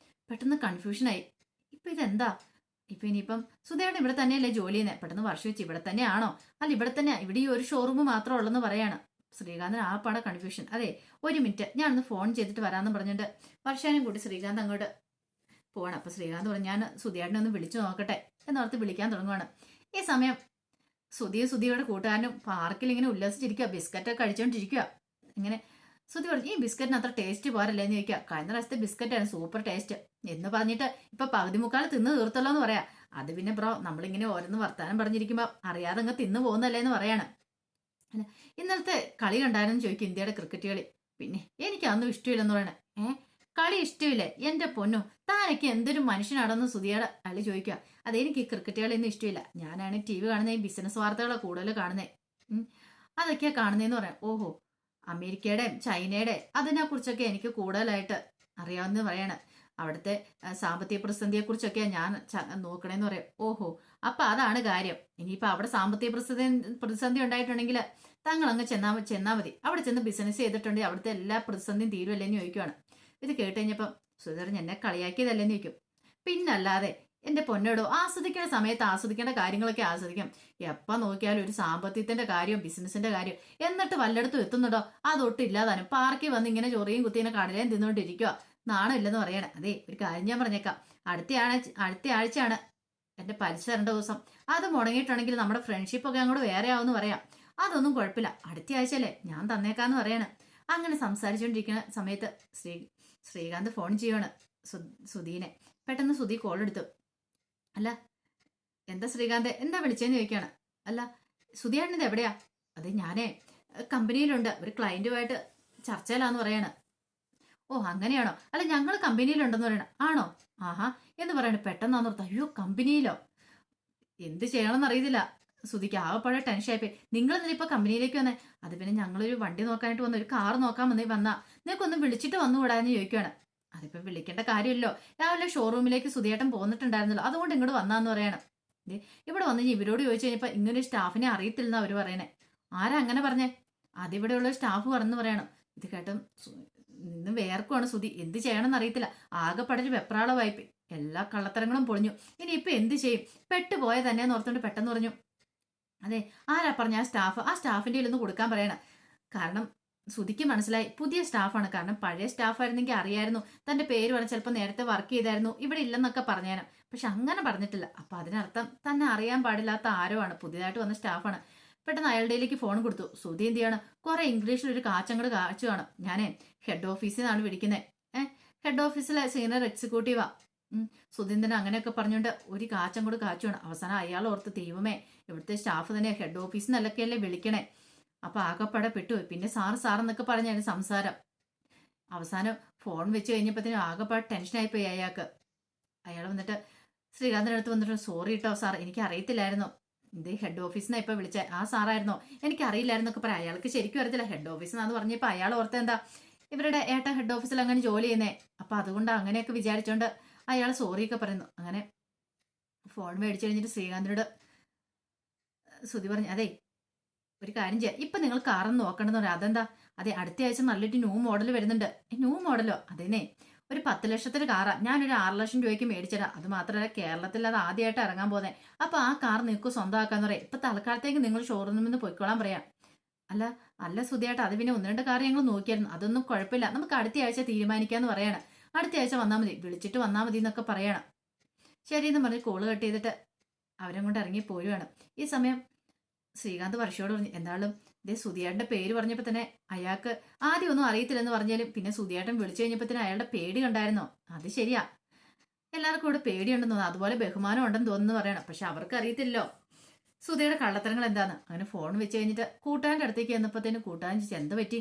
പെട്ടെന്ന് കൺഫ്യൂഷനായി. ഇപ്പം ഇതെന്താ, ഇപ്പം ഇനിയിപ്പം സുധേട്ടൻ ഇവിടെ തന്നെയല്ലേ ജോലി ചെയ്യുന്നത്? പെട്ടെന്ന് വർഷം വെച്ച് ഇവിടെ തന്നെയാണോ, അല്ല ഇവിടെ തന്നെ, ഇവിടെ ഈ ഒരു ഷോറൂം മാത്രമേ ഉള്ളെന്ന് പറയാണ്. ശ്രീകാന്തിന് ആ പാടെ കൺഫ്യൂഷൻ. അതെ, ഒരു മിനിറ്റ്, ഞാനൊന്ന് ഫോൺ ചെയ്തിട്ട് വരാമെന്ന് പറഞ്ഞിട്ട് വർഷാനും കൂടി ശ്രീകാന്ത് അങ്ങോട്ട് പോവാണ്. അപ്പൊ ശ്രീകാന്ത് പറഞ്ഞു, ഞാൻ സുധിയേട്ടനെ ഒന്ന് വിളിച്ചു നോക്കട്ടെ എന്നോർത്ത് വിളിക്കാൻ തുടങ്ങുവാണ്. ഈ സമയം സുധിയുടെ കൂട്ടുകാരനും പാർക്കിൽ ഇങ്ങനെ ഉല്ലസിച്ചിരിക്കുക, ബിസ്ക്കറ്റ് കഴിച്ചോണ്ടിരിക്കുക. ഇങ്ങനെ സുധി പറഞ്ഞു, ഈ ബിസ്ക്കറ്റിന് അത്ര ടേസ്റ്റ് പോരല്ലേ എന്ന് ചോദിക്കുക. കഴിഞ്ഞ പ്രാവശ്യത്തെ ബിസ്ക്കറ്റാണ് സൂപ്പർ ടേസ്റ്റ് എന്ന് പറഞ്ഞിട്ട് ഇപ്പൊ പകുതി മുക്കാൽ തിന്ന് തീർത്തല്ലോ എന്ന് പറയാം. അത് പിന്നെ ബ്രോ, നമ്മളിങ്ങനെ ഓരോന്ന് വർത്താനം പറഞ്ഞിരിക്കുമ്പോ അറിയാതെ അങ്ങ് തിന്നു പോകുന്നല്ലേ എന്ന് പറയാണ്. ഇന്നലത്തെ കളി കണ്ടായിരുന്നു ചോദിക്കും, ഇന്ത്യയുടെ ക്രിക്കറ്റ് കളി. പിന്നെ എനിക്ക് അതൊന്നും ഇഷ്ടമില്ലെന്ന് പറയണേ. കളി ഇഷ്ടമില്ലേ എന്റെ പൊന്നു, താനൊക്കെ എന്തൊരു മനുഷ്യനാണെന്ന് സുധിയുടെ അളി ചോദിക്കുക. അതെനിക്ക് ഈ ക്രിക്കറ്റ് കളി ഒന്നും ഇഷ്ടമില്ല, ഞാനാണ് TV കാണുന്ന ഈ ബിസിനസ് വാർത്തകളെ കൂടുതൽ കാണുന്നേ, അതൊക്കെയാ കാണുന്നതെന്ന് പറയാം. ഓഹോ, അമേരിക്കയുടെ ചൈനയുടെ അതിനെ കുറിച്ചൊക്കെ എനിക്ക് കൂടുതലായിട്ട് അറിയാവുന്ന പറയാണ്. അവിടുത്തെ സാമ്പത്തിക പ്രതിസന്ധിയെ കുറിച്ചൊക്കെയാ ഞാൻ നോക്കണേന്ന് പറയാം. ഓഹോ, അപ്പൊ അതാണ് കാര്യം. ഇനിയിപ്പോ അവിടെ സാമ്പത്തിക പ്രതിസന്ധി ഉണ്ടായിട്ടുണ്ടെങ്കിൽ താങ്കൾ അങ്ങ് ചെന്നാ മതി. അവിടെ ചെന്ന് ബിസിനസ് ചെയ്തിട്ടുണ്ടെങ്കിൽ അവിടുത്തെ എല്ലാ പ്രതിസന്ധിയും തീരുമല്ലേന്ന് ചോദിക്കുവാണ്. ഇത് കേട്ട് കഴിഞ്ഞപ്പം സുധീരൻ എന്നെ കളിയാക്കിയതല്ലേന്ന് ചോദിക്കും. പിന്നല്ലാതെ എന്റെ പൊന്നോടോ, ആസ്വദിക്കേണ്ട സമയത്ത് ആസ്വദിക്കേണ്ട കാര്യങ്ങളൊക്കെ ആസ്വദിക്കാം. എപ്പ നോക്കിയാലും ഒരു സാമ്പത്തികത്തിന്റെ കാര്യം, ബിസിനസിന്റെ കാര്യം, എന്നിട്ട് വല്ലയിടത്തും എത്തുന്നുണ്ടോ അതൊട്ടും ഇല്ലാതാനും പാർക്കിൽ വന്ന് ഇങ്ങനെ ചൊറിയും കുത്തിനെ കടലേം തിന്നുകൊണ്ടിരിക്കുക. നാണം ഇല്ലെന്ന് പറയണേ. അതെ, ഒരു കാര്യം ഞാൻ പറഞ്ഞേക്കാം, അടുത്ത ആഴ്ചയാണ് എന്റെ പലിശ തരേണ്ട ദിവസം. അത് മുടങ്ങിയിട്ടുണ്ടെങ്കിൽ നമ്മുടെ ഫ്രണ്ട്ഷിപ്പ് ഒക്കെ അങ്ങോട്ട് വേറെ ആവുമെന്ന് പറയാം. അതൊന്നും കുഴപ്പമില്ല, അടുത്ത ആഴ്ചയല്ലേ ഞാൻ തന്നേക്കാന്ന് പറയാണ്. അങ്ങനെ സംസാരിച്ചുകൊണ്ടിരിക്കുന്ന സമയത്ത് ശ്രീകാന്ത് ഫോൺ ചെയ്യുവാണ് സുധീനെ. പെട്ടെന്ന് സുധി കോൾ എടുത്തു. അല്ല, എന്താ ശ്രീകാന്ത്, എന്താ വിളിച്ചതെന്ന് ചോദിക്കുകയാണ്. അല്ല, സുധിയാണിത് എവിടെയാ? അത് ഞാനേ കമ്പനിയിലുണ്ട്, ഒരു ക്ലയന്റുമായിട്ട് ചർച്ചയിലാന്ന് പറയാണ്. ഓ അങ്ങനെയാണോ? അല്ല, ഞങ്ങൾ കമ്പനിയിലുണ്ടെന്ന് പറയണം. ആണോ? ആഹാ എന്ന് പറയണ. പെട്ടെന്നാന്ന് ഓർത്ത്, അയ്യോ കമ്പനിയിലോ, എന്ത് ചെയ്യണമെന്ന് അറിയത്തില്ല. സുധിക്ക് ആകെപ്പാടെ ടെൻഷൻ ആയിപ്പോയി. നിങ്ങൾ എന്തിനാ ഇപ്പൊ കമ്പനിയിലേക്ക് വന്നേ? അത് പിന്നെ ഞങ്ങളൊരു വണ്ടി നോക്കാനായിട്ട് വന്നു, ഒരു കാർ നോക്കാൻ വന്നാ നിങ്ങൾക്കൊന്ന് വിളിച്ചിട്ട് വന്നുകൂടാന്ന് ചോദിക്കുകയാണ്. അതിപ്പോ വിളിക്കേണ്ട കാര്യമില്ലോ, രാവിലെ ഷോറൂമിലേക്ക് സുധിയേട്ടൻ പോന്നിട്ടുണ്ടായിരുന്നല്ലോ, അതുകൊണ്ട് ഇങ്ങോട്ട് വന്നാന്ന് പറയണം. ഇവിടെ വന്ന് ഇവരോട് ചോദിച്ചു കഴിഞ്ഞപ്പോ ഇങ്ങനെ സ്റ്റാഫിനെ അറിയത്തില്ലെന്ന് അവര് പറയണേ. ആരാ അങ്ങനെ പറഞ്ഞേ? അതിവിടെയുള്ള സ്റ്റാഫ് പറഞ്ഞു പറയണം. ഇത് കേട്ടും നിന്ന് വേർക്കുവാണ് സുധി. എന്ത് ചെയ്യണമെന്ന് അറിയത്തില്ല, ആകെപ്പാടൊരു വെപ്രാളവായിപ്പോയി. എല്ലാ കള്ളത്തരങ്ങളും പൊളിഞ്ഞു. ഇനി ഇപ്പൊ എന്ത് ചെയ്യും? പെട്ടുപോയ തന്നെയെന്ന് ഓർത്തുകൊണ്ട് പെട്ടെന്ന് പറഞ്ഞു, അതെ ആരാ പറഞ്ഞ ആ സ്റ്റാഫിന്റെ ഒന്ന് കൊടുക്കാൻ പറയണം. കാരണം സുധിക്ക് മനസ്സിലായി പുതിയ സ്റ്റാഫാണ്. കാരണം പഴയ സ്റ്റാഫായിരുന്നെങ്കിൽ അറിയായിരുന്നു, തന്റെ പേര് പറഞ്ഞ ചിലപ്പോൾ നേരത്തെ വർക്ക് ചെയ്തായിരുന്നു, ഇവിടെ ഇല്ലെന്നൊക്കെ പറഞ്ഞേനും. പക്ഷെ അങ്ങനെ പറഞ്ഞിട്ടില്ല. അപ്പൊ അതിനർത്ഥം തന്നെ അറിയാൻ പാടില്ലാത്ത ആരോ ആണ്, പുതിയതായിട്ട് വന്ന സ്റ്റാഫാണ്. പെട്ടെന്ന് അയാളുടെയിലേക്ക് ഫോൺ കൊടുത്തു. സുധി എന്ത് ചെയ്യാണ്, കുറെ ഇംഗ്ലീഷിൽ ഒരു കാച്ചങ്ങട് കാച്ചു കാണും. ഞാനേ ഹെഡ് ഓഫീസിൽ നിന്നാണ് വിളിക്കുന്നത്. ഹെഡ് ഓഫീസിലെ സീനിയർ എക്സിക്യൂട്ടീവാ. സുധീന്ദ്രൻ അങ്ങനെയൊക്കെ പറഞ്ഞുകൊണ്ട് ഒരു കാച്ചങ്ങോട് കാച്ചുവാണ്. അവസാനം അയാൾ ഓർത്ത്, ദൈവമേ ഇവിടുത്തെ സ്റ്റാഫ് തന്നെ ഹെഡ് ഓഫീസിൽ നിന്നല്ലൊക്കെയല്ലേ വിളിക്കണേ. അപ്പൊ ആകെപ്പടെ പെട്ടുപോയി. പിന്നെ സാറെന്നൊക്കെ പറഞ്ഞാൽ സംസാരം. അവസാനം ഫോൺ വെച്ച് കഴിഞ്ഞപ്പോഴത്തേനും ആകെപ്പാട് ടെൻഷനായിപ്പോയി അയാൾക്ക്. അയാൾ വന്നിട്ട് ശ്രീകാന്തിന്റെ അടുത്ത് വന്നിട്ട്, സോറി കേട്ടോ സാർ, എനിക്ക് അറിയത്തില്ലായിരുന്നു, ഇത് ഹെഡ് ഓഫീസിൽ നിന്നാണ് ഇപ്പൊ വിളിച്ചേ, ആ സാറായിരുന്നോ, എനിക്ക് അറിയില്ലായിരുന്നൊക്കെ പറയാം. അയാൾക്ക് ശരിക്കും അറിയത്തില്ല, ഹെഡ് ഓഫീസിൽ നിന്നാന്ന് പറഞ്ഞപ്പോ അയാൾ ഓർത്ത് എന്താ ഇവരുടെ ഏട്ടൻ ഹെഡ് ഓഫീസിൽ അങ്ങനെ ജോലി ചെയ്യുന്നേ, അപ്പൊ അതുകൊണ്ട് അങ്ങനെയൊക്കെ വിചാരിച്ചോണ്ട് അയാൾ സോറിയൊക്കെ പറയുന്നു. അങ്ങനെ ഫോൺ മേടിച്ചു കഴിഞ്ഞിട്ട് ശ്രീകാന്തിനോട് സുധി പറഞ്ഞു, അതെ ഒരു കാര്യം ചെയ്യാം, ഇപ്പൊ നിങ്ങൾ കാറൊന്നും നോക്കണമെന്ന് പറയാം. അതെന്താ? അതെ, അടുത്ത ആഴ്ച നല്ലൊരു ന്യൂ മോഡൽ വരുന്നുണ്ട്. ന്യൂ മോഡലോ? അതേനെ, ഒരു 10 ലക്ഷത്തിന് കാറാ, ഞാനൊരു 6 ലക്ഷം രൂപയ്ക്ക് മേടിച്ചതാ. അത് മാത്രമല്ല കേരളത്തിൽ അത് ആദ്യമായിട്ട് ഇറങ്ങാൻ പോകുന്നത്. അപ്പൊ ആ കാർ നിങ്ങൾക്ക് സ്വന്തമാക്കാന്ന് പറയാം. ഇപ്പൊ തൽക്കാലത്തേക്ക് നിങ്ങൾ ഷോറൂമിൽ നിന്ന് പോയിക്കോളാൻ പറയാം. അല്ല അല്ല സുധിയായിട്ട്, അത് പിന്നെ 1-2 കാർ ഞങ്ങൾ നോക്കിയായിരുന്നു, അതൊന്നും കുഴപ്പമില്ല, നമുക്ക് അടുത്ത ആഴ്ച തീരുമാനിക്കാന്ന് പറയണം. അടുത്ത ആഴ്ച വന്നാൽ മതി, വിളിച്ചിട്ട് വന്നാൽ മതി എന്നൊക്കെ പറയണം. ശരിയെന്ന് പറഞ്ഞ് കോള് കട്ട് ചെയ്തിട്ട് അവരെ കൊണ്ട് ഇറങ്ങി പോരുവാണ്. ഈ സമയം ശ്രീകാന്ത് വർഷയോട് പറഞ്ഞു, എന്തായാലും ഇതേ സുധിയേട്ടന്റെ പേര് പറഞ്ഞപ്പോ തന്നെ അയാൾക്ക് ആദ്യം ഒന്നും അറിയത്തില്ലെന്ന് പറഞ്ഞാലും പിന്നെ സുധിയേട്ടൻ വിളിച്ചു കഴിഞ്ഞപ്പോ തന്നെ അയാളുടെ പേടി കണ്ടായിരുന്നോ? അത് ശരിയാ, എല്ലാവർക്കും ഇവിടെ പേടിയുണ്ടെന്ന് തോന്നുന്നു, അതുപോലെ ബഹുമാനം ഉണ്ടെന്ന് തോന്നുന്നു പറയണം. പക്ഷെ അവർക്ക് അറിയത്തില്ലല്ലോ സുധിയുടെ കള്ളത്തരങ്ങൾ എന്താന്ന്. അങ്ങനെ ഫോൺ വെച്ച് കഴിഞ്ഞിട്ട് കൂട്ടാൻ്റെ അടുത്തേക്ക് ചെന്നപ്പോഴത്തേനും കൂട്ടാൻ ചോദിച്ചു, എന്ത് പറ്റി?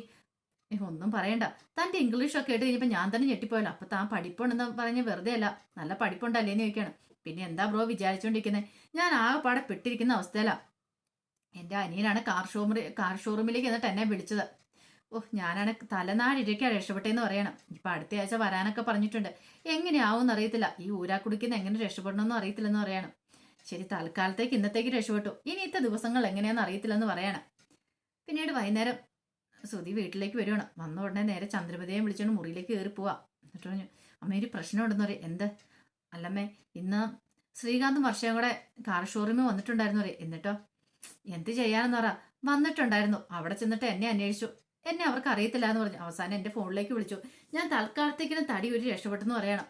ഒന്നും പറയണ്ട, തന്റെ ഇംഗ്ലീഷൊക്കെ കേട്ട് കഴിഞ്ഞപ്പോ ഞാൻ തന്നെ ഞെട്ടിപ്പോയല്ലോ. അപ്പൊ താൻ പഠിപ്പുണ്ടെന്ന് പറഞ്ഞ് വെറുതെ അല്ല, നല്ല പഠിപ്പുണ്ടല്ലേന്ന് ചോദിക്കാണ്. പിന്നെ എന്താ ബ്രോ വിചാരിച്ചോണ്ടിരിക്കുന്നത്, ഞാൻ ആകെപ്പാടെ പെട്ടിരിക്കുന്ന അവസ്ഥയിലാ. എന്റെ അനിയനാണ് കാർ ഷോറൂമിലേക്ക് എന്നിട്ട് എന്നെ വിളിച്ചത്. ഞാനാണ് തലനാരിഴയ്ക്കാണ് രക്ഷപ്പെട്ടെന്ന് പറയണം. ഇപ്പൊ അടുത്ത ആഴ്ച വരാനൊക്കെ പറഞ്ഞിട്ടുണ്ട്. എങ്ങനെയാവും അറിയത്തില്ല, ഈ ഊരാക്കുടിക്കുന്ന എങ്ങനെ രക്ഷപ്പെടണമെന്നും അറിയത്തില്ലെന്ന് പറയണം. ശരി, തൽക്കാലത്തേക്ക് ഇന്നത്തേക്ക് രക്ഷപ്പെട്ടു, ഇനിയത്തെ ദിവസങ്ങൾ എങ്ങനെയാണെന്ന് അറിയത്തില്ലെന്ന് പറയണം. പിന്നീട് വൈകുന്നേരം സുധി വീട്ടിലേക്ക് വരുവാണ്. വന്ന ഉടനെ നേരെ ചന്ദ്രമതിയെ വിളിച്ചോണ്ട് മുറിയിലേക്ക് കയറി പോവാ. എന്നിട്ട് പറഞ്ഞു, അമ്മ ഒരു പ്രശ്നം ഉണ്ടെന്ന് പറയും. എന്ത്? അല്ലമ്മേ, ഇന്ന് ശ്രീകാന്തും വർഷയും കൂടെ കാർ ഷോറൂമിൽ വന്നിട്ടുണ്ടായിരുന്നു പറയും. എന്നിട്ടോ? എന്ത് ചെയ്യാനെന്ന് പറ, വന്നിട്ടുണ്ടായിരുന്നു. അവിടെ ചെന്നിട്ട് എന്നെ അന്വേഷിച്ചു. എന്നെ അവർക്ക് അറിയത്തില്ല എന്ന് പറഞ്ഞു. അവസാനം എന്റെ ഫോണിലേക്ക് വിളിച്ചു. ഞാൻ തൽക്കാലത്തേക്കിനും തടി ഒരു രക്ഷപ്പെട്ടെന്ന് പറയണം.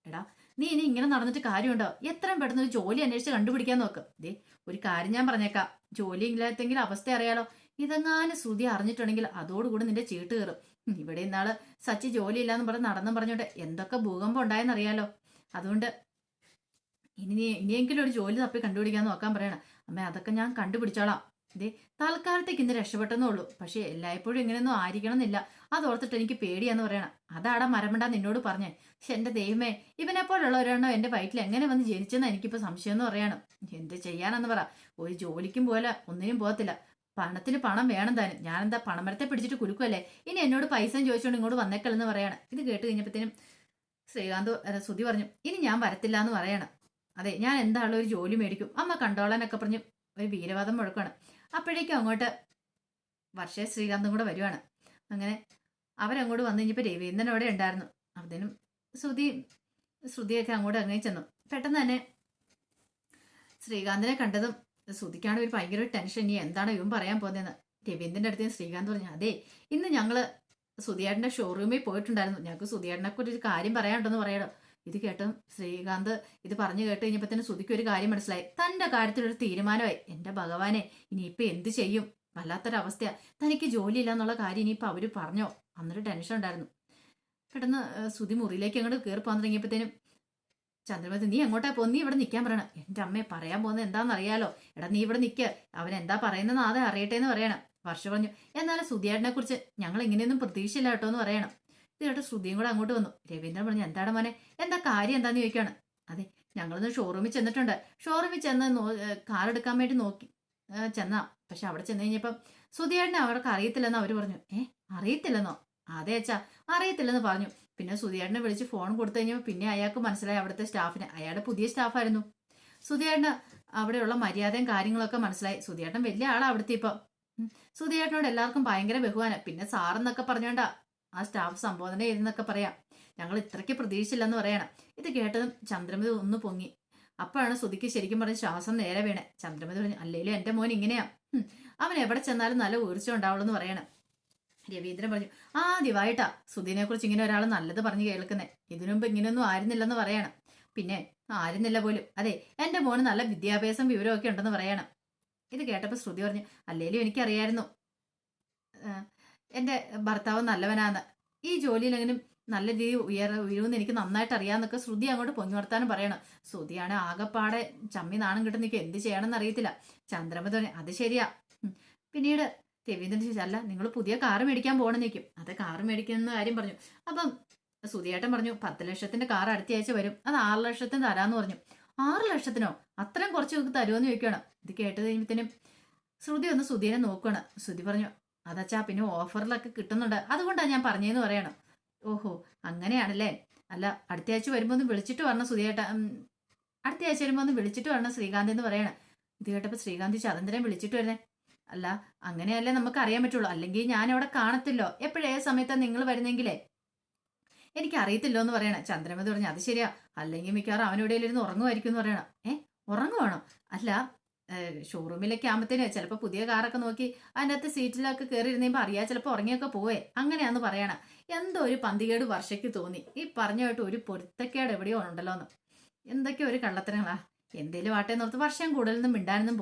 എടാ, നീ ഇനി ഇങ്ങനെ നടന്നിട്ട് കാര്യമുണ്ടോ? എത്രയും പെട്ടെന്ന് ഒരു ജോലി അന്വേഷിച്ച് കണ്ടുപിടിക്കാൻ നോക്ക്. ദേ, ഒരു കാര്യം ഞാൻ പറഞ്ഞേക്കാം. ജോലി ഇല്ലാത്തെങ്കിലും അവസ്ഥ അറിയാലോ. ഇതെങ്ങാനും ശ്രുതി അറിഞ്ഞിട്ടുണ്ടെങ്കിൽ അതോടുകൂടി നിന്റെ ചീട്ട് കയറും. ഇവിടെ ഇന്നാള് സച്ചി ജോലി ഇല്ലാന്ന് പറഞ്ഞ് നടന്നും പറഞ്ഞോണ്ട് എന്തൊക്കെ ഭൂകമ്പം ഉണ്ടായെന്നറിയാലോ. അതുകൊണ്ട് ഇനിയെങ്കിലും ഒരു ജോലി തപ്പി കണ്ടുപിടിക്കാൻ നോക്കാൻ പറയണം. അമ്മ, അതൊക്കെ ഞാൻ കണ്ടുപിടിച്ചോളാം. ഇതേ, തൽക്കാലത്തേക്ക് ഇന്ന് രക്ഷപ്പെട്ടെന്നേ ഉള്ളൂ. പക്ഷെ എല്ലായ്പ്പോഴും ഇങ്ങനെയൊന്നും ആയിരിക്കണം എന്നില്ല. അതോർത്തിട്ട് എനിക്ക് പേടിയാന്ന് പറയണം. അതാടാ മരമണ്ട നിന്നോട് പറഞ്ഞേ. പക്ഷെ എന്റെ ദൈവമേ, ഇവനെ പോലുള്ള ഒരെണ്ണം എന്റെ വയറ്റിൽ എങ്ങനെ വന്ന് ജനിച്ചെന്ന് എനിക്കിപ്പോ സംശയം എന്ന് പറയാണ്. എന്ത് ചെയ്യാനെന്ന് പറ. ഒരു ജോലിക്കും പോലെ ഒന്നിനും പോകത്തില്ല. പണത്തിന് പണം വേണം താനും. ഞാനെന്താ പണമരത്തെ പിടിച്ചിട്ട് കുലുക്കുമല്ലേ? ഇനി എന്നോട് പൈസയും ചോദിച്ചുകൊണ്ട് ഇങ്ങോട്ട് വന്നേക്കല്ലെന്ന് പറയാണ്. ഇത് കേട്ട് കഴിഞ്ഞപ്പോഴത്തേനും ശ്രീകാന്ത് ശ്രുതി പറഞ്ഞു, ഇനി ഞാൻ വരത്തില്ല എന്ന് പറയാണ്. അതെ, ഞാൻ എന്താണല്ലോ ഒരു ജോലി മേടിക്കും, അമ്മ കണ്ടോളാനൊക്കെ പറഞ്ഞ് ഒരു വീരവാദം മുഴക്കാണ്. അപ്പോഴേക്കും അങ്ങോട്ട് വർഷേ ശ്രീകാന്തും കൂടെ വരുവാണ്. അങ്ങനെ അവരങ്ങോട്ട് വന്നു കഴിഞ്ഞപ്പോൾ രവീന്ദ്രൻ അവിടെ ഉണ്ടായിരുന്നു. അതിനും ശ്രുതിയൊക്കെ അങ്ങോട്ട് ഇറങ്ങി ചെന്നു. പെട്ടെന്ന് തന്നെ ശ്രീകാന്തിനെ കണ്ടതും ശ്രുതിക്കാണ് ഒരു ഭയങ്കര ടെൻഷൻ. ഇനി എന്താണ് ഇവൻ പറയാൻ പോകുന്നതെന്ന്. രവീന്ദ്രന്റെ അടുത്ത് ശ്രീകാന്ത് പറഞ്ഞു, അതെ, ഇന്ന് ഞങ്ങള് സുധിയേട്ടന്റെ ഷോറൂമിൽ പോയിട്ടുണ്ടായിരുന്നു. ഞങ്ങൾക്ക് സുധിയേട്ടനെ കുറിച്ച് ഒരു കാര്യം പറയാനുണ്ടെന്ന് പറയാലോ. ഇത് കേട്ടും ശ്രീകാന്ത് ഇത് പറഞ്ഞു കേട്ട് കഴിഞ്ഞപ്പോ തന്നെ ശ്രുതിക്ക് ഒരു കാര്യം മനസ്സിലായി. തന്റെ കാര്യത്തിലൊരു തീരുമാനമായി. എന്റെ ഭഗവാനെ, ഇനിയിപ്പൊ എന്ത് ചെയ്യും? വല്ലാത്തൊരവസ്ഥയാ. തനിക്ക് ജോലിയില്ല എന്നുള്ള കാര്യം ഇനിയിപ്പൊ അവര് പറഞ്ഞോ? അന്നൊരു ടെൻഷൻ ഉണ്ടായിരുന്നു. പെട്ടെന്ന് ശ്രുതി മുറിയിലേക്ക് അങ്ങോട്ട് കയറി പോകാൻ തുടങ്ങിയപ്പോഴത്തേനും ചന്ദ്രമതി, നീ എങ്ങോട്ടാ പോകുന്ന? നീ ഇവിടെ നിൽക്കാൻ പറയണം. എന്റെ അമ്മയെ പറയാൻ പോകുന്നത് എന്താണെന്ന് അറിയാലോ. എടാ, നീ ഇവിടെ നിൽക്കുക. അവൻ എന്താ പറയുന്നതെന്ന് ആദ്യം അറിയട്ടെ എന്ന് പറയണം. വർഷ പറഞ്ഞു, എന്നാലും ശ്രുതിയേട്ടനെ കുറിച്ച് ഞങ്ങൾ ഇങ്ങനെയൊന്നും പ്രതീക്ഷയില്ല കേട്ടോ എന്ന് പറയണം. ഇത് കേട്ടോ ശ്രുതിയും കൂടെ അങ്ങോട്ട് വന്നു. രവീന്ദ്രൻ പറഞ്ഞു, എന്താണ് മോനെ, എന്താ കാര്യം എന്താന്ന് ചോദിക്കുകയാണ്. അതെ, ഞങ്ങളൊന്ന് ഷോറൂമിൽ ചെന്നിട്ടുണ്ട്. ഷോറൂമിൽ ചെന്ന് കാർ എടുക്കാൻ വേണ്ടി നോക്കി ചെന്നാ. പക്ഷെ അവിടെ ചെന്ന് കഴിഞ്ഞപ്പം ശ്രുതിയേട്ടനെ അവർക്ക് അറിയത്തില്ലെന്ന് അവര് പറഞ്ഞു. അറിയത്തില്ലെന്നോ? അതെ അച്ഛാ, അറിയത്തില്ലെന്ന് പറഞ്ഞു. പിന്നെ സുധിയേട്ടനെ വിളിച്ച് ഫോൺ കൊടുത്തു കഴിഞ്ഞപ്പോൾ പിന്നെ അയാൾക്ക് മനസ്സിലായി അവിടുത്തെ സ്റ്റാഫിന്. അയാളുടെ പുതിയ സ്റ്റാഫായിരുന്നു. സുധിയേട്ടന് അവിടെയുള്ള മര്യാദയും കാര്യങ്ങളൊക്കെ മനസ്സിലായി. സുധിയേട്ടൻ വലിയ ആളാ അവിടുത്തെ ഇപ്പം. സുധിയേട്ടനോട് എല്ലാവർക്കും ഭയങ്കര ബഹുമാനം. പിന്നെ സാറെന്നൊക്കെ പറഞ്ഞോണ്ടാ ആ സ്റ്റാഫ് സംബോധന ചെയ്തെന്നൊക്കെ പറയാം. ഞങ്ങൾ ഇത്രയ്ക്ക് പ്രതീക്ഷിച്ചില്ലെന്ന് പറയണം. ഇത് കേട്ടതും ചന്ദ്രമതി ഒന്ന് പൊങ്ങി. അപ്പോഴാണ് ശ്രുതിക്ക് ശരിക്കും പറഞ്ഞ് ശ്വാസം നേരെ വീണേ. ചന്ദ്രമതി പറഞ്ഞു, അല്ലേലും എന്റെ മോൻ ഇങ്ങനെയാ. അവൻ എവിടെ ചെന്നാലും നല്ല ഊർജ്ജ ഉണ്ടാവുള്ളൂ എന്ന് പറയണം. രവീന്ദ്രൻ പറഞ്ഞു, ആദ്യമായിട്ടാ ശ്രുതിനെ കുറിച്ച് ഇങ്ങനെ ഒരാൾ നല്ലത് പറഞ്ഞു കേൾക്കുന്നേ. ഇതിനുമുമ്പ് ഇങ്ങനെയൊന്നും ആയിരുന്നില്ലെന്ന് പറയണം. പിന്നെ ആയിരുന്നില്ല പോലും. അതെ, എന്റെ മോന് നല്ല വിദ്യാഭ്യാസം വിവരവും ഒക്കെ ഉണ്ടെന്ന് പറയണം. ഇത് കേട്ടപ്പോൾ ശ്രുതി പറഞ്ഞു, അല്ലേലും എനിക്കറിയായിരുന്നു എന്റെ ഭർത്താവ് നല്ലവനാന്ന്. ഈ ജോലിയിൽ എങ്ങനെ നല്ല രീതിയിൽ ഉയരുമെന്ന് എനിക്ക് നന്നായിട്ട് അറിയാന്നൊക്കെ ശ്രുതി അങ്ങോട്ട് പൊങ്ങി വർത്താനം പറയണം. ശ്രുതിയാണ് ആകെപ്പാടെ ചമ്മി നാണം കിട്ടുന്ന എനിക്ക് എന്ത് ചെയ്യണമെന്ന് അറിയത്തില്ല. ചന്ദ്രമതി പറഞ്ഞു, അത് ശരിയാ. പിന്നീട് രവീന്ദ്രൻ ചോദിച്ചു, അല്ല, നിങ്ങൾ പുതിയ കാറ് മേടിക്കാൻ പോകണമെന്ന് നിൽക്കും. അത് കാറ് മേടിക്കുന്ന കാര്യം പറഞ്ഞു. അപ്പം സുധിയേട്ടൻ പറഞ്ഞു, 10 ലക്ഷത്തിന്റെ കാർ അടുത്ത ആഴ്ച വരും, അത് 6 ലക്ഷത്തിന് തരാന്ന് പറഞ്ഞു. 6 ലക്ഷത്തിനോ? അത്രയും കുറച്ച് നിങ്ങൾക്ക് തരുമെന്ന് ചോദിക്കണം. ഇത് കേട്ട് കഴിയുമ്പത്തേനും ശ്രുതി ഒന്ന് സുധീനെ നോക്കണം. ശ്രുതി പറഞ്ഞു, അതച്ചാ, പിന്നെ ഓഫറിലൊക്കെ കിട്ടുന്നുണ്ട്, അതുകൊണ്ടാണ് ഞാൻ പറഞ്ഞതെന്ന് പറയണം. ഓഹോ, അങ്ങനെയാണല്ലേ. അല്ല, അടുത്ത ആഴ്ച വരുമ്പോൾ ഒന്ന് വിളിച്ചിട്ട് വരണം സുധിയേട്ട. അടുത്ത ആഴ്ച വരുമ്പോൾ ഒന്ന് വിളിച്ചിട്ട് വരണം ശ്രീകാന്ത് എന്ന് പറയണം. ഇത് കേട്ടപ്പോൾ ശ്രീകാന്ത് ചതന്തരം വിളിച്ചിട്ട് വരുന്നേ. അല്ല, അങ്ങനെയല്ലേ നമുക്ക് അറിയാൻ പറ്റുള്ളൂ. അല്ലെങ്കിൽ ഞാൻ അവിടെ കാണത്തില്ലോ. എപ്പോഴേ സമയത്താണ് നിങ്ങൾ വരുന്നെങ്കിലേ എനിക്ക് അറിയത്തില്ലോ എന്ന് പറയണം. ചന്ദ്രമതി പറഞ്ഞു, അത് ശരിയാ. അല്ലെങ്കിൽ മിക്കവാറും അവനിവിടെയിൽ ഇരുന്ന് ഉറങ്ങുമായിരിക്കും എന്ന് പറയണം. ഉറങ്ങുവാണോ? അല്ല, ഷോറൂമിലേക്ക് ആകുമ്പത്തേന് ചിലപ്പോൾ പുതിയ കാറൊക്കെ നോക്കി അതിൻ്റെ അകത്ത് സീറ്റിലൊക്കെ കയറി ഇരുന്നപ്പോൾ അറിയാം, ചിലപ്പോൾ ഉറങ്ങിയൊക്കെ പോവേ. അങ്ങനെയാന്ന് പറയണം. എന്തോ ഒരു പന്തികേട് വർഷയ്ക്ക് തോന്നി. ഈ പറഞ്ഞായിട്ട് ഒരു പൊരുത്തക്കേട് എവിടെയോ ഉണ്ടല്ലോ എന്ന്. എന്തൊക്കെയോ ഒരു കള്ളത്തരങ്ങളാ. എന്തേലും ആട്ടെ നോർത്ത് വർഷം കൂടുതലൊന്നും മിണ്ടാനൊന്നും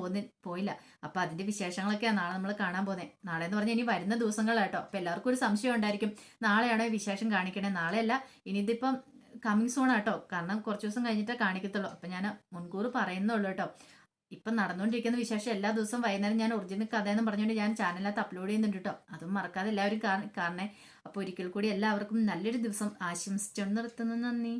പോയില്ല. അപ്പൊ അതിന്റെ വിശേഷങ്ങളൊക്കെയാണ് നാളെ നമ്മൾ കാണാൻ പോകുന്നത്. നാളെ എന്ന് പറഞ്ഞാൽ ഇനി വരുന്ന ദിവസങ്ങളാട്ടോ. അപ്പൊ എല്ലാവർക്കും ഒരു സംശയം ഉണ്ടായിരിക്കും, നാളെയാണോ ഈ വിശേഷം കാണിക്കണേ. നാളെയല്ല, ഇനി ഇതിപ്പം കമ്മിങ് സൂൺ ആട്ടോ. കാരണം കുറച്ച് ദിവസം കഴിഞ്ഞിട്ടേ കാണിക്കത്തുള്ളൂ. അപ്പൊ ഞാൻ മുൻകൂർ പറയുന്നുള്ളൂ കേട്ടോ. ഇപ്പം നടന്നുകൊണ്ടിരിക്കുന്ന വിശേഷം എല്ലാ ദിവസവും വൈകുന്നേരം ഞാൻ ഒറിജിനൽ കഥയെന്ന് പറഞ്ഞുകൊണ്ട് ഞാൻ ചാനലിനകത്ത് അപ്ലോഡ് ചെയ്യുന്നുണ്ട് കേട്ടോ. അതും മറക്കാതെ എല്ലാവരും കാണണേ. അപ്പോൾ ഒരിക്കൽ കൂടി എല്ലാവർക്കും നല്ലൊരു ദിവസം ആശംസിച്ചുകൊണ്ട് നിർത്തുന്നു. നന്ദി.